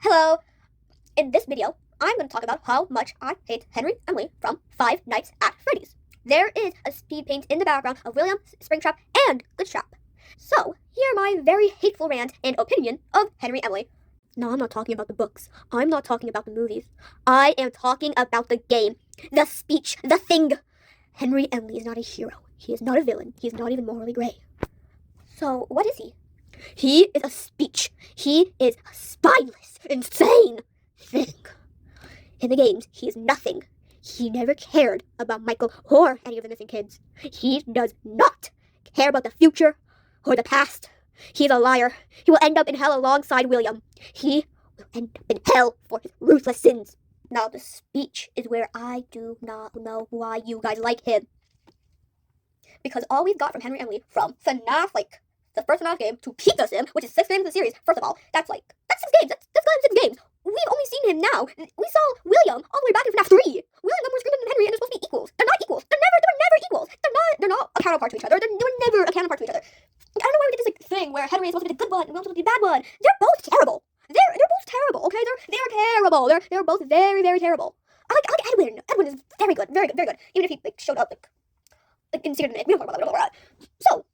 Hello! In this video, I'm going to talk about how much I hate Henry and Lee from Five Nights at Freddy's. There is a speed paint in the background of William, Springtrap, and Glitchtrap. So, here are my very hateful rant and opinion of Henry and Lee. No, I'm not talking about the books. I'm not talking about the movies. I am talking about the game. The speech. The thing. Henry and Lee is not a hero. He is not a villain. He is not even morally gray. So, what is he? He is a speech. He is a spineless, insane thing. In the games, he is nothing. He never cared about Michael or any of the missing kids. He does not care about the future or the past. He's a liar. He will end up in hell alongside William. He will end up in hell for his ruthless sins. Now, the speech is where I do not know why you guys like him. Because all we've got from Henry and Lee from FNAF, the first FNAF game to Pizza Sim, which is 6 games in the series, first of all, that's 6 games. That's 6 games. We've only seen him now. We saw William all the way back in FNAF 3. William got more screen than Henry, and they're supposed to be equals. They're not equals. They were never equals. They're not a counterpart to each other. They were never a counterpart to each other. I don't know why we did this thing where Henry is supposed to be the good one and William's supposed to be the bad one. They're both terrible. They're both terrible, okay? They're terrible. They're both very, very terrible. I like Edwin. Edwin is very good. Very good, very good. Even if he showed up in Secret Minute. We don't talk about that. So,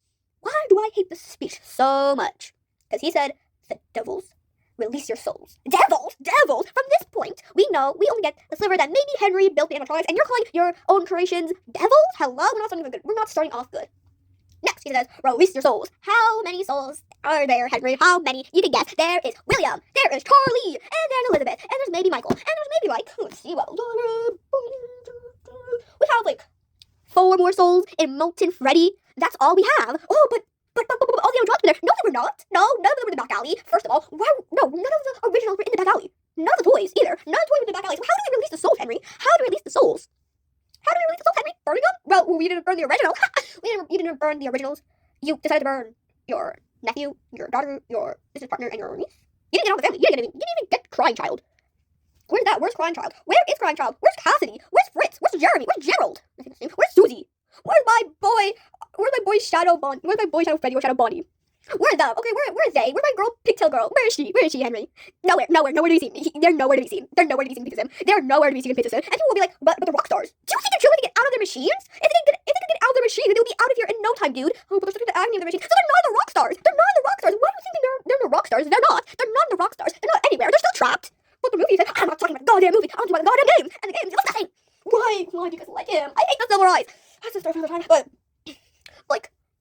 why do I hate this speech so much? Because he said, the devils release your souls. Devils! From this point, we know we only get a sliver that maybe Henry built the animatronics, and you're calling your own creations devils? Hello? We're not starting off good. Next, he says, release your souls. How many souls are there, Henry? How many? You can guess. There is William. There is Charlie. And there's Elizabeth. And there's maybe Michael. And there's maybe, let's see, we have, 4 more souls in Molten Freddy. That's all we have. Oh, but all the animatronics were there. No, they were not. No, none of them were in the back alley. First of all, none of the originals were in the back alley. None of the toys either. None of the toys were in the back alley. So how do we release the souls, Henry? How do we release the souls? Henry? Burning them? Well, we didn't burn the original. You didn't burn the originals. You decided to burn your nephew, your daughter, your business partner, and your niece. You didn't get all the family. You didn't even get Crying Child. Where's that? Where's Crying Child? Where is Crying Child? Where's Cassidy? Where's Fritz? Where's Jeremy? Where's Gerald? Where's Susie? Where's my boy Shadow Bonnie? Where's my boy Shadow Freddy or Shadow Bonnie? Where are them? Okay, where are they? Where's my girl Pigtail Girl? Where is she, Henry? Nowhere to be seen. They're nowhere to be seen. They're nowhere to be seen in Pizza Sim. They're nowhere to be seen in Pizza Sim. And people will be like, but the rock stars. Do you think they're chilling to get out of their machines? If they can get out of their machines, then they'll be out of here in no time, dude. Oh, but they're stuck in the agony of their machine. So they're not in the rock stars. Why do you think they're in the rock stars? They're not. They're not in the rock stars. They're not anywhere. They're still trapped. But the movie said, I'm not talking about the goddamn movie. I'm talking about the goddamn game. And the game is nothing. Why do you guys like him? I hate the Silver Eyes. That's the story from the time. But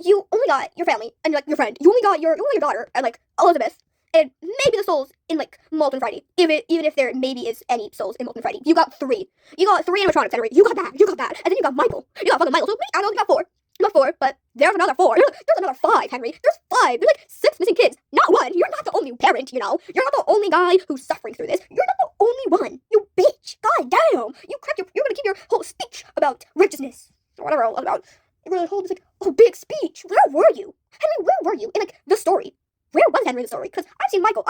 you only got your family and your friend. You only got your daughter and Elizabeth and maybe the souls in Molten Freddy. Even if there maybe is any souls in Molten Freddy. You got 3. You got 3 animatronics, Henry. You got that. And then you got Michael. You got fucking Michael. So I only got 4. You got 4, but there's another 4. There's another 5, Henry. There's 5. There's 6 missing kids. Not 1. You're not the only parent, You're not the only guy who's suffering through this. You're not the only one. You bitch. God damn. You're gonna keep your whole speech about righteousness or whatever about. You're gonna hold this big speech. Where were you, Henry? Where were you in the story? Where was Henry in the story? Because I've seen Michael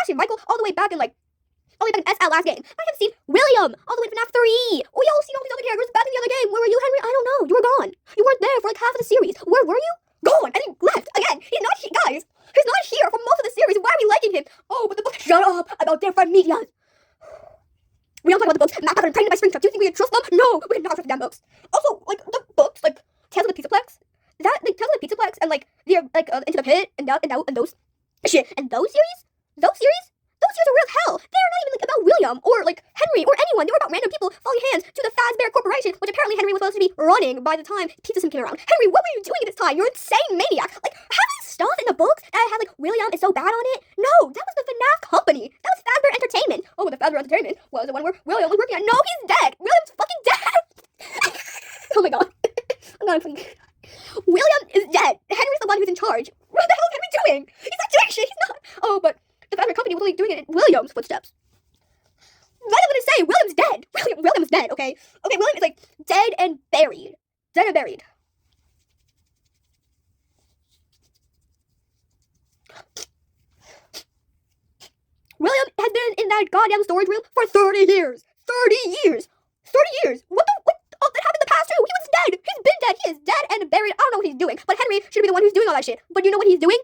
all the way back in SL last game. I have seen William all the way to FNAF 3. We all seen all these other characters back in the other game. Where were you, Henry? I don't know. You were gone. You weren't there for half of the series. Where were you? Gone. And he left again. He's not here, guys. He's not here for most of the series. Why are we liking him? Oh, but the books. Shut up about different medias. We don't talk about the books. Matt got impregnated by Springtrap. Do you think we can trust them? No, we cannot trust the damn books. Also, the books, Tales of the Pizzaplex. Tales of the Pizzaplex and Into the Pit and those shit and those series are real hell. They're not even about William or Henry or anyone. They were about random people falling hands to the Fazbear Corporation, which apparently Henry was supposed to be running by the time Pizza Sim came around. Henry, what were you doing at this time? You're insane maniac. Having stuff in the books that had William is so bad on it. No, that was the FNAF company. That was Fazbear Entertainment. Oh, but the Fazbear Entertainment was the one where William was working on. No, he's dead. William's fucking dead. Oh my god. I'm not fucking. William is dead. Henry's the one who's in charge. What the hell is Henry doing? He's not doing shit. He's not. Oh, but the Fazbear company was only doing it in William's footsteps. What am I gonna say? William's dead. William's dead. Okay. William is dead and buried. William has been in that goddamn storage room for 30 years. 30 years. What that happened in the past too? He was dead. He's been dead. He is dead and buried. I don't know what he's doing. But Henry should be the one who's doing all that shit. But you know what he's doing?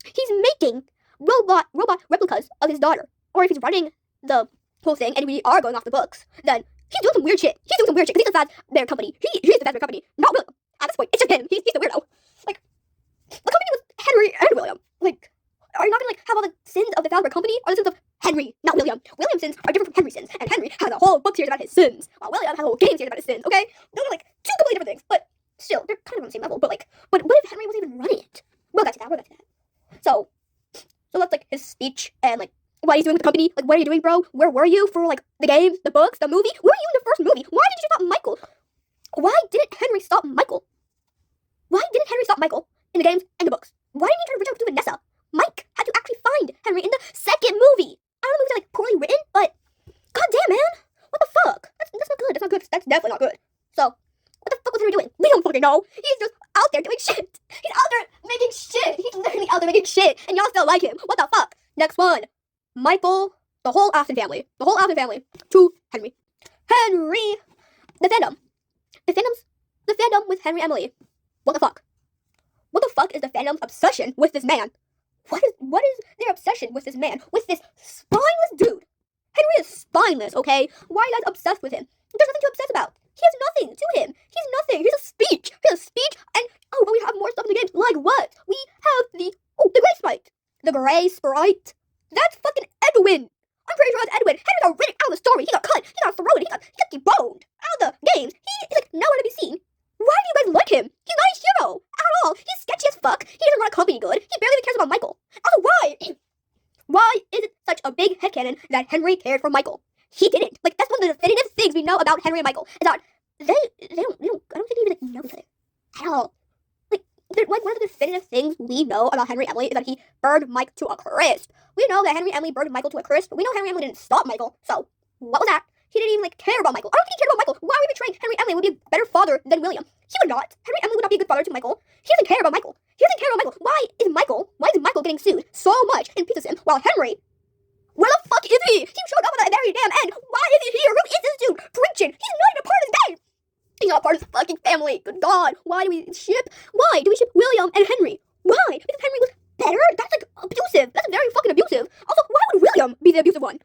He's making robot replicas of his daughter. Or if he's running the whole thing, and we are going off the books, then he's doing some weird shit. He's doing some weird shit because he's the Fazbear Company. He's the Fazbear Company, not William. At this point, it's just him. He's the weirdo. Like, the company was Henry and William. Like, are you not gonna like have all the sins of the Fazbear Company or the sins of Henry, not William? William's sins are different from Henry's sins, and Henry has a whole book series about his sins, while William has a whole game series about his sins. Okay, those are like two completely different things, but still, they're kind of on the same level. But like, but what if Henry wasn't even running it? We'll get to that. We'll get to that. So that's like his speech and like what he's doing with the company. Like, what are you doing, bro? Where were you for like the games, the books, the movie? Where were you in the first movie? Why did you stop Michael? Why didn't Henry stop Michael? Why didn't Henry stop Michael in the games and the books? Why didn't he try to reach out to Vanessa? Mike had to actually find Henry in the second movie. I don't know if it's like poorly written, but goddamn, man, what the fuck? That's not good. That's not good. That's definitely not good. So what the fuck was Henry doing? We don't fucking know. He's just out there doing shit. He's out there making shit. He's literally out there making shit, and y'all still like him. What the fuck? Next one. Michael, the whole Aston family. The whole Aston family to Henry. Henry! The fandom. The fandom with Henry Emily. What the fuck? What the fuck is the fandom's obsession with this man? What is their obsession with this man? With this spineless dude? Henry is spineless, okay? Why are you guys obsessed with him? There's nothing to obsess about. He has nothing to him. He's nothing. He's a speech. And but we have more stuff in the game. Like what? We have the gray sprite. The gray sprite. That's fucking Edwin. I'm pretty sure that's Edwin. Henry got written out of the story. He got cut. He got thrown. He got deboned out of the games. He is like nowhere to be seen. Why do you guys like him? He's not a hero at all. He's sketchy as fuck. He doesn't run a company good. He barely even cares about Michael. Also, why? Why is it such a big headcanon that Henry cared for Michael? He didn't. Like, that's one of the definitive things we know about Henry and Michael. Is that I don't think they even like, know each other at all. Like one of the definitive things we know about Henry Emily is that he burned Mike to a crisp. We know that Henry Emily burned Michael to a crisp, but we know Henry Emily didn't stop Michael. So, what was that? He didn't even like care about Michael. I don't think he cared about Michael. Why would we betraying Henry Emily would be a better father than William? He would not. Henry Emily would not be a good father to Michael. He doesn't care about Michael. Why is Michael getting sued so much and pisses him while Henry, where the fuck is he? He showed up at the very damn end. Why is he here? Who is this dude preaching? He's not even a part of this game. He's not part of this fucking family. Good God. Why do we ship William and Henry? Why? Because Henry was better? That's like abusive. That's very fucking abusive. Also, why would William be the abusive one?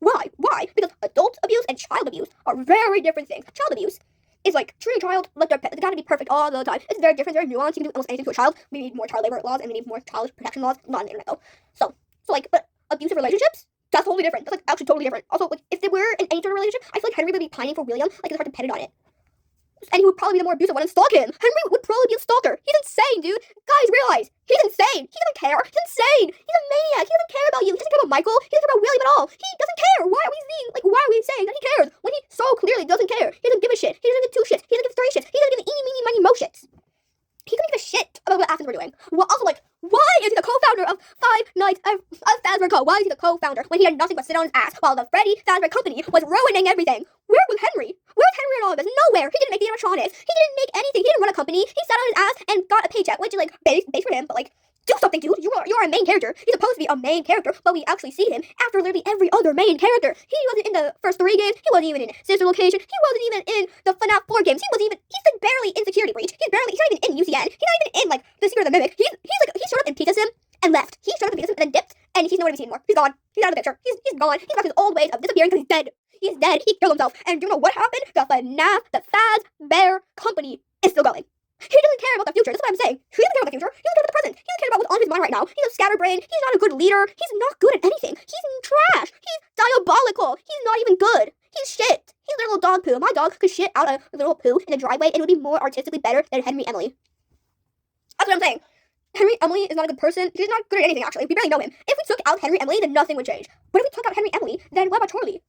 Why? Because adult abuse and child abuse are very different things. Child abuse is like treating a child like they gotta be perfect all the time. It's very different, very nuanced. You can do almost anything to a child. We need more child labor laws and we need more child protection laws. Not on the internet though. So like, but abusive relationships, that's totally different. That's like actually totally different. Also, like if they were in any sort of relationship, I feel like Henry would be pining for William, like his heart depended on it. And he would probably be the more abusive one and stalk him. Henry would probably be a stalker. He's insane, dude. Guys, realize he's insane. He doesn't care. He's insane. He's a maniac. He doesn't care about you. He doesn't care about Michael. He doesn't care about William at all. He doesn't care. Why are we saying that he cares when he so clearly doesn't care? He doesn't give a shit. He doesn't give two shits. He doesn't give three shits. He doesn't give eeny, meeny, miny, mo shits. He doesn't give a shit about what Athens were doing. Well, also, like, why is he the co-founder of Five Nights of Fazbear Co? Why is he the co-founder when he had nothing but sit on his ass while the Freddy Fazbear Company was ruining everything? Where was Henry? Where's Henry in all of this? Nowhere. He didn't make the animatronics. He didn't make anything. He didn't run a company. He sat on his ass and got a paycheck, which is like base for him, but like, do something, dude. You're a main character. He's supposed to be a main character, but we actually see him after literally every other main character. He wasn't in the first 3 games. He wasn't even in Sister Location. He wasn't even in the FNAF 4 games. He's like barely in Security Breach. He's not even in UCN. He's not even in like the Secret of the Mimic. He showed up in Pizza Sim and left. He showed up in Pizza Sim and then dipped, and he's nowhere to be seen anymore. He's gone. He's out of the picture. He's gone. He's got his old ways of disappearing because he's dead. He's dead. He killed himself. And do you know what happened? The FNAF, the Fazbear Company is still going. He doesn't care about the future. That's what I'm saying. He doesn't care about the future. He doesn't care about the present. He doesn't care about what's on his mind right now. He's a scatterbrain. He's not a good leader. He's not good at anything. He's trash. He's diabolical. He's not even good. He's shit. He's a little dog poo. My dog could shit out a little poo in the driveway and it would be more artistically better than Henry Emily. That's what I'm saying. Henry Emily is not a good person. He's not good at anything, actually. We barely know him. If we took out Henry Emily, then nothing would change. But if we took out Henry Emily, then what about Charlie?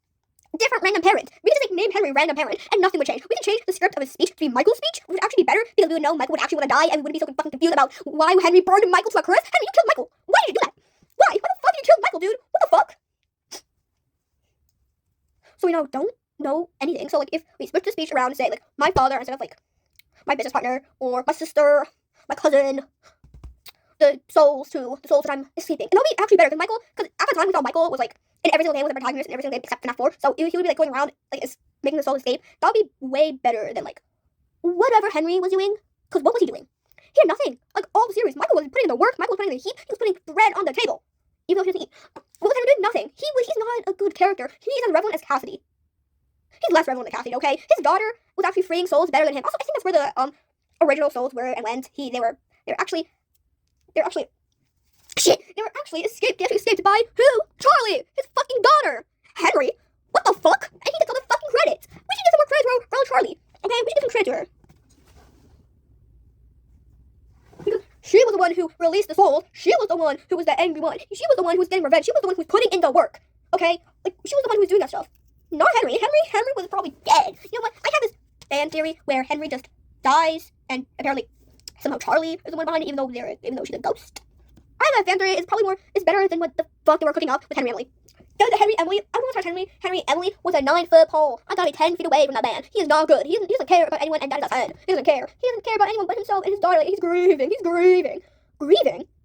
Different random parent. We could just like name Henry random parent and nothing would change. We could change the script of his speech to be Michael's speech, which would actually be better because we would know Michael would actually want to die and we wouldn't be so fucking confused about why Henry burned Michael to a crisp. Henry, you killed Michael. Why did you do that? Why? Why the fuck did you kill Michael, dude? What the fuck? So we don't know anything. So like if we switch the speech around and say like my father instead of like my business partner or my sister, my cousin, the souls that I'm escaping. And that'll be actually better because at the time we thought Michael was like in every single game with the protagonist in every single game except FNAF 4. So he would be like going around like making the soul escape. That would be way better than like whatever Henry was doing. Because what was he doing? He had nothing. Like all the series, Michael was putting in the work. Michael was putting in the heat. He was putting bread on the table. even though he doesn't eat. What was Henry doing? Nothing. He's not a good character. He's as relevant as Cassidy. He's less relevant than Cassidy, okay? His daughter was actually freeing souls better than him. Also, I think that's where the original souls were and went. They were actually escaped. They actually escaped by who? Charlie, his fucking daughter. Henry. What the fuck? And he gets all the fucking credit. We should give some more credit to our Charlie. Okay, we should give some credit to her. Because she was the one who released the souls. She was the one who was the angry one. She was the one who was getting revenge. She was the one who was putting in the work. Okay? Like, she was the one who was doing that stuff. Not Henry. Henry was probably dead. You know what? I have this fan theory where Henry just dies, and apparently somehow Charlie is the one behind it, even though she's a ghost. I have a fan theory. It's better than what the fuck they were cooking up with Henry Emily. Henry Emily, I want to touch Henry Emily was a 9-foot pole. I gotta be 10 feet away from that man. He is not good. He doesn't care about anyone, and that is his head. He doesn't care. He doesn't care about anyone but himself and his daughter. Like, he's grieving. Grieving?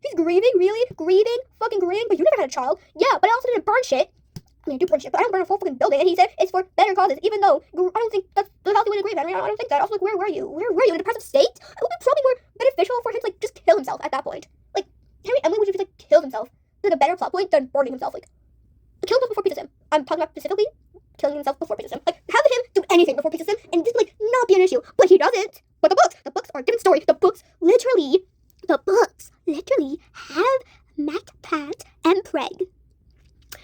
He's grieving? Really? Grieving? Fucking grieving? But you never had a child. Yeah, but I also didn't burn shit. I mean, I do burn shit, but I don't burn a full fucking building. And he said it's for better causes, even though I don't think that's the healthy way to grieve, Henry. I don't think that. Also, like, where were you? Where were you? In a depressive state? It would be probably more beneficial for him to, like, just kill himself at that point. Like, Henry Emily would just, like, kill himself. Like, a better plot point than burning himself. Like, kill himself before Pizza Sim. I'm talking about specifically killing himself before Pizza Sim. Like, have him do anything before Pizza Sim and just, like, not be an issue. But he doesn't. But the books are a different story. The books literally have Matt, Pat, and Preg.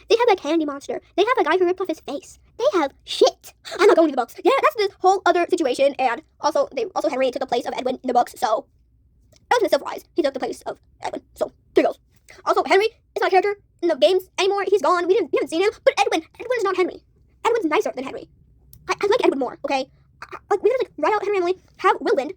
They have a candy monster. They have a guy who ripped off his face. They have shit. I'm not going to the books. Yeah, that's this whole other situation. And also, Henry took the place of Edwin in the books. So, that was in Civil Rise. He took the place of Edwin. So, there goes. Also, Henry is not a character in the games anymore. He's gone. We haven't seen him. But Edwin is not Henry. Edwin's nicer than Henry. I like Edwin more. Okay, like we have to write out Henry Emily. Have Willand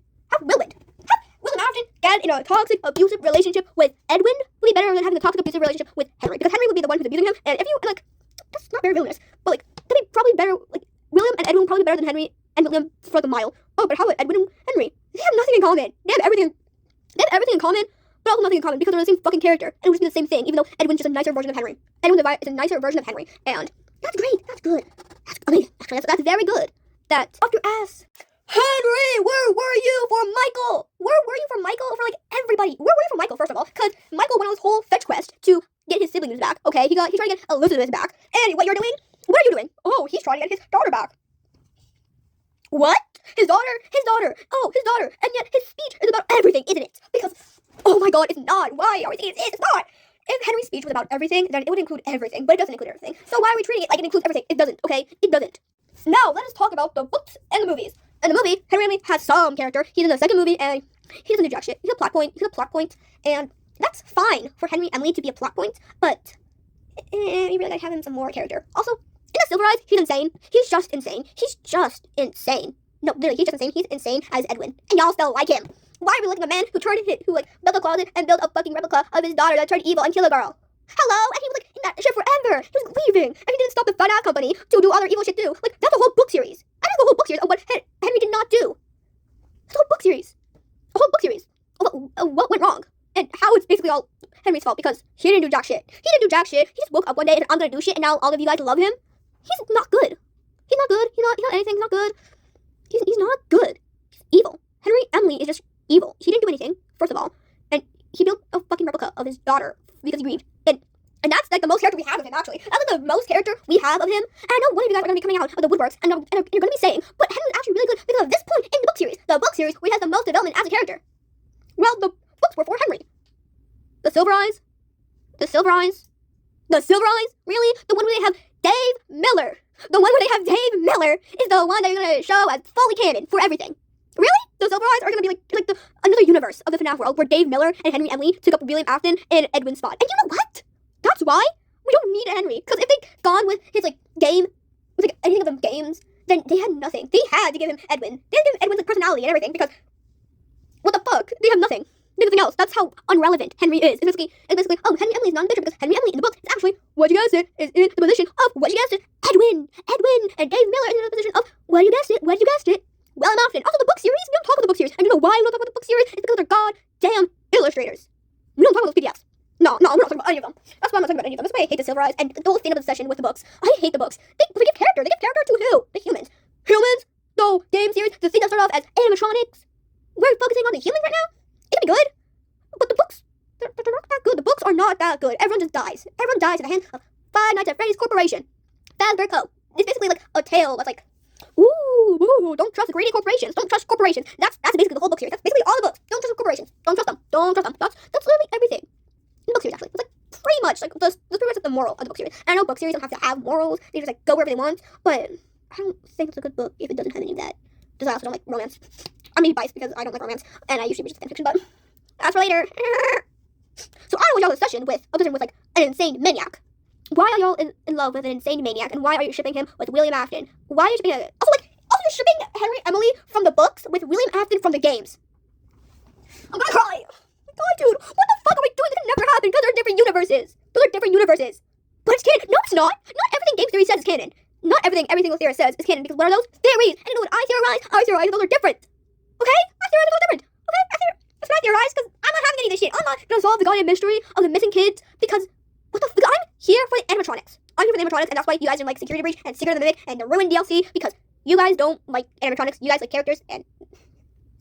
Afton get in a toxic, abusive relationship with Edwin would be better than having a toxic, abusive relationship with Henry, because Henry would be the one who's abusing him. And if you like, that's not very villainous. But like, that'd be probably better. Like William and Edwin would probably be better than Henry and William for like a mile. Oh, but how about Edwin and Henry? They have nothing in common. They have everything in common, but also nothing in common because they're the same fucking character. And it would just be the same thing, even though Edwin's just a nicer version of Henry. Edwin is a nicer version of Henry, and that's great. That's good. That's very good. That's up your ass. Henry, where were you for Michael? Where were you for Michael? For like everybody. Where were you for Michael, first of all? Because Michael went on this whole fetch quest to get his siblings back. Okay, he's trying to get Elizabeth back. And what are you doing? Oh, he's trying to get his daughter back. What? His daughter. Oh, his daughter. And yet his speech is about everything, isn't it? Because, oh my god, it's not. Why are we thinking it's not? If Henry's speech was about everything, then it would include everything. But it doesn't include everything. So why are we treating it like it includes everything? It doesn't, okay? It doesn't. Now, let us talk about the books and the movies. In the movie, Henry Emily has some character. He's in the second movie, and he doesn't do jack shit. He's a plot point, and that's fine for Henry Emily to be a plot point, but you really gotta have him some more character. Also, in the Silver Eyes, he's insane. He's just insane. No, literally, he's just insane. He's insane as Edwin, and y'all still like him. Why are we looking at a man who built a closet and built a fucking replica of his daughter that turned evil and killed a girl? Hello? And he was like in that shit forever. He was leaving, and he didn't stop the Fun Out Company to do other evil shit too. Like, that's a whole book series. I think the whole book series of what Henry did not do. That's a whole book series. What went wrong? And how it's basically all Henry's fault because he didn't do jack shit. He just woke up one day and said, I'm gonna do shit, and now all of you guys love him. He's not good. He's not anything. He's not good. He's not good. He's evil. Henry Emily is just evil. He didn't do anything, first of all. And he built a fucking replica of his daughter because he grieved. And that's like the most character we have of him, actually. That's like the most character we have of him. And I know one of you guys are going to be coming out of the woodworks and you're going to be saying, but Henry's actually really good because of this point in the book series. The book series where he has the most development as a character. Well, the books were for Henry. The Silver Eyes? Really? The one where they have Dave Miller. The one where they have Dave Miller is the one that you're going to show as fully canon for everything. Really? The Silver Eyes are going to be like another universe of the FNAF world where Dave Miller and Henry Emily took up William Afton and Edwin's spot. And you know what? That's why we don't need Henry. Because if they'd gone with his, game, with, anything of them games, then they had nothing. They had to give him Edwin. They had to give Edwin's, personality and everything, because, what the fuck? They have nothing. They have nothing else. That's how unrelevant Henry is. It's basically, oh, Henry Emily is not in the picture, because Henry Emily in the book is actually, what you guessed it, is in the position of, what you guessed it, Edwin. And Dave Miller is in the position of, what you guessed it, William Afton. Also, the book series, we don't talk about the book series. And you know why we don't talk about the book series? It's because they're goddamn illustrators. We don't talk about those PDFs. No, we're not talking about any of them. That's why I'm not talking about any of them. That's why I hate the Silver Eyes and the whole thing of obsession with the books. I hate the books. They give character. They give character to who? The humans. Humans? The game series, the thing that started off as animatronics. We're focusing on the humans right now? It'd be good. But the books, They're not that good. The books are not that good. Everyone just dies. Everyone dies in the hands of Five Nights at Freddy's Corporation. Fazbear Co. It's basically like a tale that's like, ooh, don't trust greedy corporations. Don't trust corporations. That's basically the whole book series. That's basically all the books. Don't trust corporations. Don't trust them. Don't trust them. That's literally everything in the book series, actually. It's like pretty much like that's pretty much like the moral of the book series. And I know book series don't have to have morals. They just like go wherever they want. But I don't think it's a good book if it doesn't have any of that. Because I also don't like romance. I may be biased because I don't like romance, and I usually read just fanfiction. But that's for later. So I want y'all's obsession with like an insane maniac. Why are y'all in love with an insane maniac, and why are you shipping him with William Afton? Why are you shipping also you're shipping Henry Emily from the books with William Afton from the games? I'm gonna cry. Oh my god, dude, what the fuck are we doing? This can never happen because they're different universes. Those are different universes. But it's canon. No, it's not. Not everything game theory says is canon. Not everything every single theorist says is canon, because what are those? Theories. And you know what I theorize, those are different. Okay? I theorize those are different. Okay? That's what I theorize, because I'm not having any of this shit. I'm not gonna solve the goddamn mystery of the missing kids, because what the fuck? I'm here for the animatronics. I'm here for the animatronics, and that's why you guys didn't like Security Breach and Secret of the Mimic and the Ruined DLC, because you guys don't like animatronics. You guys like characters, and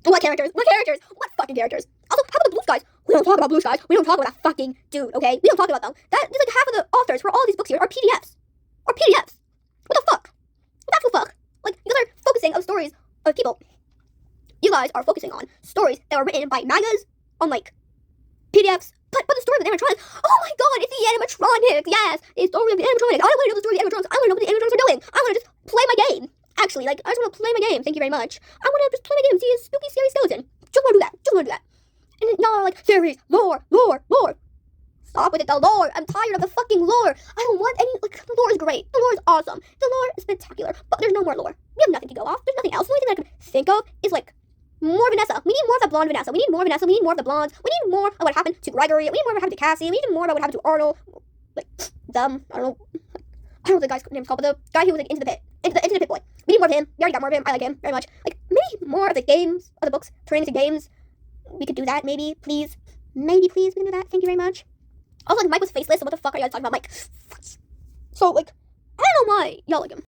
what characters? What characters? What fucking characters? Also, how about the blue skies? We don't talk about blue skies. We don't talk about that fucking dude, okay? We don't talk about them. That is like half of the authors for all these books here are PDFs. What the fuck? What the actual fuck? Like, you guys are focusing on stories of people. You guys are focusing on stories that were written by mangas on like PDFs. But the story of the animatronics, oh my god, it's the animatronics, yes, it's the story of the animatronics. I don't want to know the story of the animatronics. I want to know what the animatronics are doing. I want to just play my game. Actually, like, I just want to play my game. Thank you very much. I want to just play my game and see a spooky, scary skeleton. Just want to do that. And y'all are like, theories, lore. Stop with it, the lore. I'm tired of the fucking lore. I don't want any, like, the lore is great. The lore is awesome. The lore is spectacular. But there's no more lore. We have nothing to go off. There's nothing else. The only thing that I can think of is, like, more Vanessa. We need more of the blonde Vanessa. We need more Vanessa. We need more of the blondes. We need more of what happened to Gregory. We need more of what happened to Cassie. We need more about what happened to Arnold. Like, them. I don't know what the guy's name's called, but the guy who was like into the pit. Into the pit boy. We need more of him. We already got more of him. I like him very much. Like, maybe more of the games, of the books, turning into games. We could do that, maybe, please. Maybe, please, we can do that. Thank you very much. Also, like, Mike was faceless, so what the fuck are you guys talking about, Mike? So, like, I don't know why y'all like him.